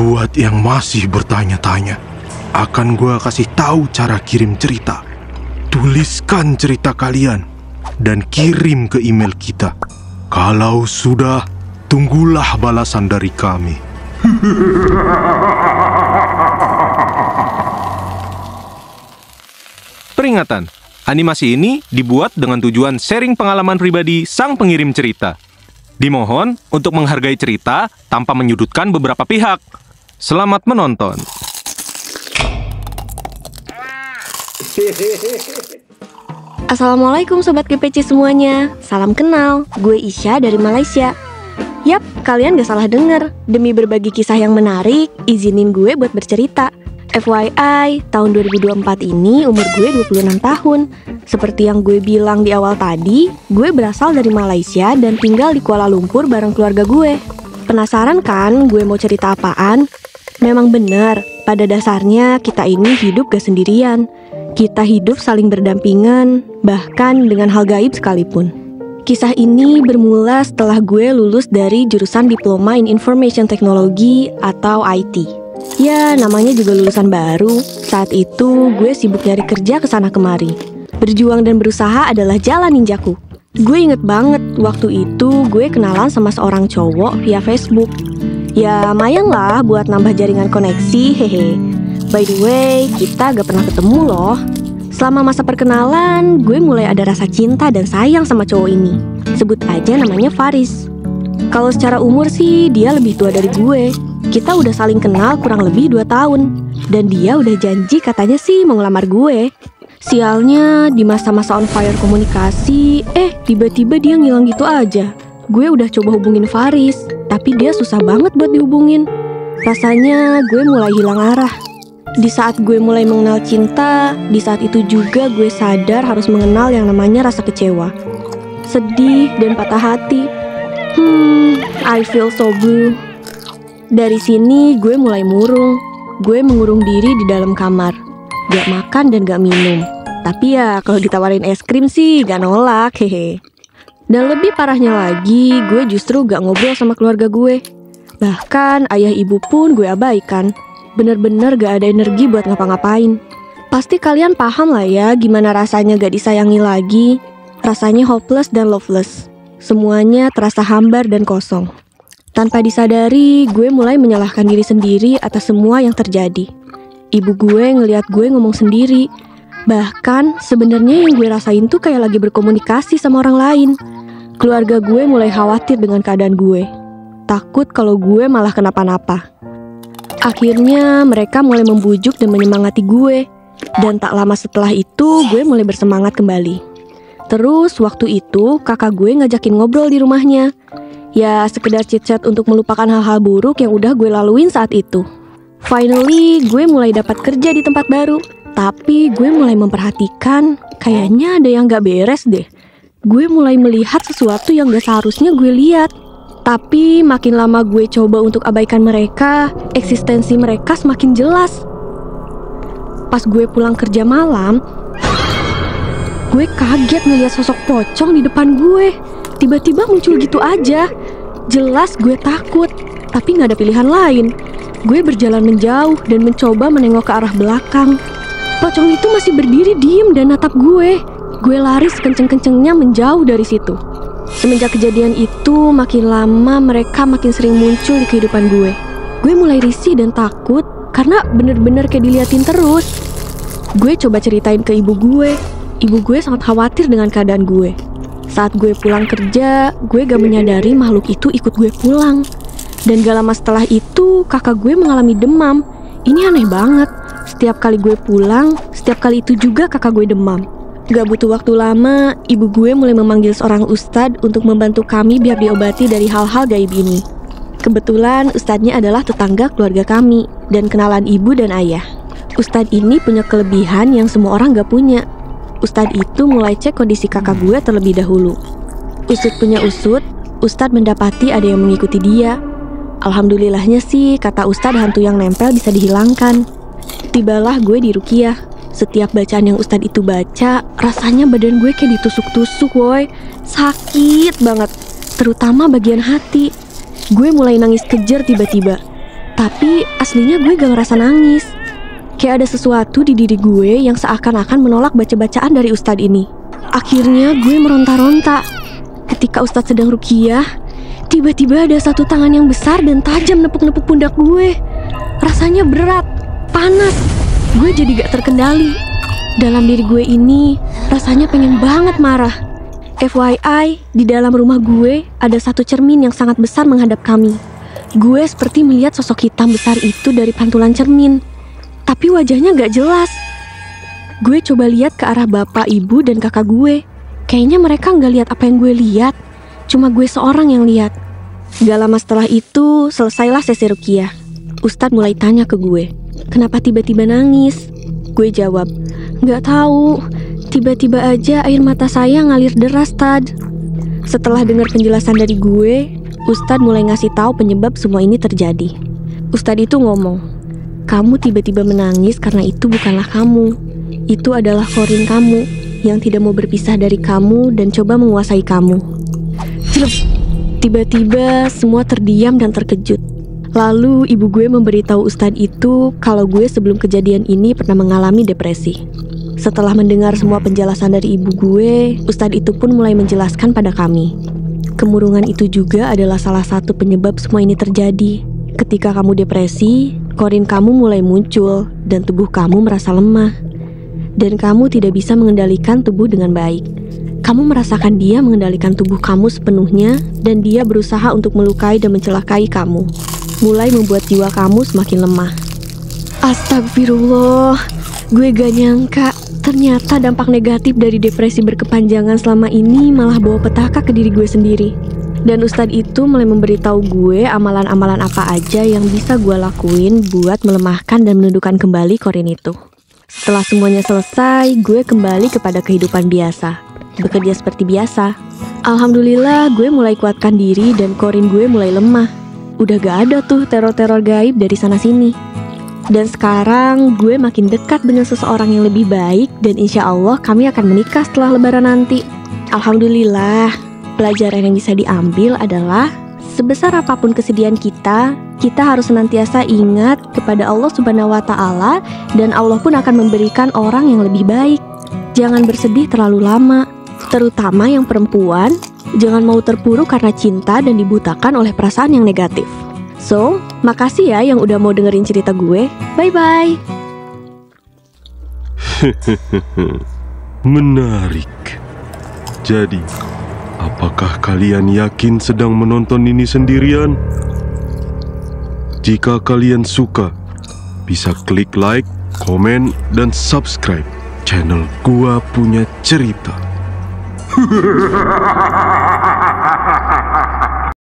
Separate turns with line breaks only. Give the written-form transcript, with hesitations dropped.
Buat yang masih bertanya-tanya, akan gue kasih tahu cara kirim cerita. Tuliskan cerita kalian dan kirim ke email kita. Kalau sudah, tunggulah balasan dari kami.
Peringatan, animasi ini dibuat dengan tujuan sharing pengalaman pribadi sang pengirim cerita. Dimohon untuk menghargai cerita tanpa menyudutkan beberapa pihak. Selamat menonton.
Assalamualaikum Sobat GPC semuanya. Salam kenal, gue Isya dari Malaysia. Yap, kalian gak salah denger. Demi berbagi kisah yang menarik, izinin gue buat bercerita. FYI, tahun 2024 ini umur gue 26 tahun. Seperti yang gue bilang di awal tadi, gue berasal dari Malaysia dan tinggal di Kuala Lumpur bareng keluarga gue. Penasaran kan gue mau cerita apaan? Memang benar, pada dasarnya kita ini hidup gak sendirian. Kita hidup saling berdampingan, bahkan dengan hal gaib sekalipun. Kisah ini bermula setelah gue lulus dari jurusan Diploma in Information Technology atau IT. Ya, namanya juga lulusan baru. Saat itu, gue sibuk nyari kerja kesana kemari. Berjuang dan berusaha adalah jalan ninjaku. Gue inget banget, waktu itu gue kenalan sama seorang cowok via Facebook. Ya, lumayan lah buat nambah jaringan koneksi, hehe. By the way, kita gak pernah ketemu loh. Selama masa perkenalan, gue mulai ada rasa cinta dan sayang sama cowok ini. Sebut aja namanya Faris. Kalau secara umur sih, dia lebih tua dari gue. Kita udah saling kenal kurang lebih 2 tahun. Dan dia udah janji katanya sih mau ngelamar gue. Sialnya, di masa-masa on fire komunikasi, tiba-tiba dia ngilang gitu aja. Gue udah coba hubungin Faris, tapi dia susah banget buat dihubungin. Rasanya gue mulai hilang arah. Di saat gue mulai mengenal cinta, di saat itu juga gue sadar harus mengenal yang namanya rasa kecewa, sedih, dan patah hati. I feel so blue. Dari sini gue mulai murung. Gue mengurung diri di dalam kamar. Gak makan dan gak minum. Tapi ya kalau ditawarin es krim sih gak nolak, hehe. Dan lebih parahnya lagi, gue justru gak ngobrol sama keluarga gue. Bahkan ayah ibu pun gue abaikan. Bener-bener gak ada energi buat ngapa-ngapain. Pasti kalian paham lah ya gimana rasanya gak disayangi lagi. Rasanya hopeless dan loveless. Semuanya terasa hambar dan kosong. Tanpa disadari, gue mulai menyalahkan diri sendiri atas semua yang terjadi. Ibu gue ngelihat gue ngomong sendiri. Bahkan sebenarnya yang gue rasain tuh kayak lagi berkomunikasi sama orang lain. Keluarga gue mulai khawatir dengan keadaan gue. Takut kalau gue malah kenapa-napa. Akhirnya mereka mulai membujuk dan menyemangati gue. Dan tak lama setelah itu gue mulai bersemangat kembali. Terus waktu itu kakak gue ngajakin ngobrol di rumahnya. Ya sekedar chit-chat untuk melupakan hal-hal buruk yang udah gue laluin saat itu. Finally gue mulai dapat kerja di tempat baru. Tapi gue mulai memperhatikan kayaknya ada yang gak beres deh. Gue mulai melihat sesuatu yang gak seharusnya gue lihat. Tapi makin lama gue coba untuk abaikan mereka, eksistensi mereka semakin jelas. Pas gue pulang kerja malam, gue kaget ngeliat sosok pocong di depan gue. Tiba-tiba muncul gitu aja. Jelas gue takut, tapi gak ada pilihan lain. Gue berjalan menjauh dan mencoba menengok ke arah belakang. Pocong itu masih berdiri diem dan natap gue. Gue lari sekenceng-kencengnya menjauh dari situ. Semenjak kejadian itu, makin lama mereka makin sering muncul di kehidupan gue. Gue mulai risih dan takut karena bener-bener kayak diliatin terus. Gue coba ceritain ke ibu gue. Ibu gue sangat khawatir dengan keadaan gue. Saat gue pulang kerja, gue gak menyadari makhluk itu ikut gue pulang. Dan gak lama setelah itu, kakak gue mengalami demam. Ini aneh banget. Setiap kali gue pulang, setiap kali itu juga kakak gue demam. Gak butuh waktu lama, ibu gue mulai memanggil seorang ustadz untuk membantu kami biar diobati dari hal-hal gaib ini. Kebetulan ustadznya adalah tetangga keluarga kami dan kenalan ibu dan ayah. Ustadz ini punya kelebihan yang semua orang gak punya. Ustadz itu mulai cek kondisi kakak gue terlebih dahulu. Usut punya usut, ustadz mendapati ada yang mengikuti dia. Alhamdulillahnya sih, kata ustadz, hantu yang nempel bisa dihilangkan. Tibalah gue di ruqyah. Setiap bacaan yang ustadz itu baca, rasanya badan gue kayak ditusuk-tusuk, woy. Sakit banget, terutama bagian hati. Gue mulai nangis kejer tiba-tiba. Tapi aslinya gue gak ngerasa nangis. Kayak ada sesuatu di diri gue yang seakan-akan menolak baca-bacaan dari ustadz ini. Akhirnya gue meronta-ronta. Ketika ustadz sedang ruqyah, tiba-tiba ada satu tangan yang besar dan tajam nepuk-nepuk pundak gue. Rasanya berat, panas. Gue jadi gak terkendali. Dalam diri gue ini rasanya pengen banget marah. FYI, di dalam rumah gue ada satu cermin yang sangat besar menghadap kami. Gue seperti melihat sosok hitam besar itu dari pantulan cermin. Tapi wajahnya gak jelas. Gue coba lihat ke arah bapak, ibu, dan kakak gue. Kayaknya mereka gak lihat apa yang gue lihat. Cuma gue seorang yang lihat. Gak lama setelah itu, selesailah sesi ruqyah. Ustadz mulai tanya ke gue, kenapa tiba-tiba nangis? Gue jawab, gak tahu. Tiba-tiba aja air mata saya ngalir deras, Tad. Setelah dengar penjelasan dari gue, Ustadz mulai ngasih tahu penyebab semua ini terjadi. Ustadz itu ngomong, kamu tiba-tiba menangis karena itu bukanlah kamu. Itu adalah Qorin kamu yang tidak mau berpisah dari kamu dan coba menguasai kamu. Jelek. Tiba-tiba semua terdiam dan terkejut. Lalu ibu gue memberitahu Ustadz itu kalau gue sebelum kejadian ini pernah mengalami depresi. Setelah mendengar semua penjelasan dari ibu gue, Ustadz itu pun mulai menjelaskan pada kami. Kemurungan itu juga adalah salah satu penyebab semua ini terjadi. Ketika kamu depresi, Qorin kamu mulai muncul dan tubuh kamu merasa lemah. Dan kamu tidak bisa mengendalikan tubuh dengan baik. Kamu merasakan dia mengendalikan tubuh kamu sepenuhnya dan dia berusaha untuk melukai dan mencelakai kamu. Mulai membuat jiwa kamu semakin lemah. Astagfirullah, gue gak nyangka ternyata dampak negatif dari depresi berkepanjangan selama ini malah bawa petaka ke diri gue sendiri. Dan ustadz itu mulai memberitahu gue amalan-amalan apa aja yang bisa gue lakuin buat melemahkan dan menundukkan kembali Qorin itu. Setelah semuanya selesai, gue kembali kepada kehidupan biasa, bekerja seperti biasa. Alhamdulillah, gue mulai kuatkan diri dan Qorin gue mulai lemah. Udah gak ada tuh teror-teror gaib dari sana-sini. Dan sekarang gue makin dekat dengan seseorang yang lebih baik dan insya Allah kami akan menikah setelah lebaran nanti. Alhamdulillah. Pelajaran yang bisa diambil adalah sebesar apapun kesedihan kita harus senantiasa ingat kepada Allah Subhanahu wa Ta'ala, dan Allah pun akan memberikan orang yang lebih baik. Jangan bersedih terlalu lama, terutama yang perempuan. Jangan mau terpuruk karena cinta dan dibutakan oleh perasaan yang negatif. So, makasih ya yang udah mau dengerin cerita gue. Bye-bye.
Menarik. Jadi, apakah kalian yakin sedang menonton ini sendirian? Jika kalian suka, bisa klik like, komen, dan subscribe channel Gua Punya Cerita.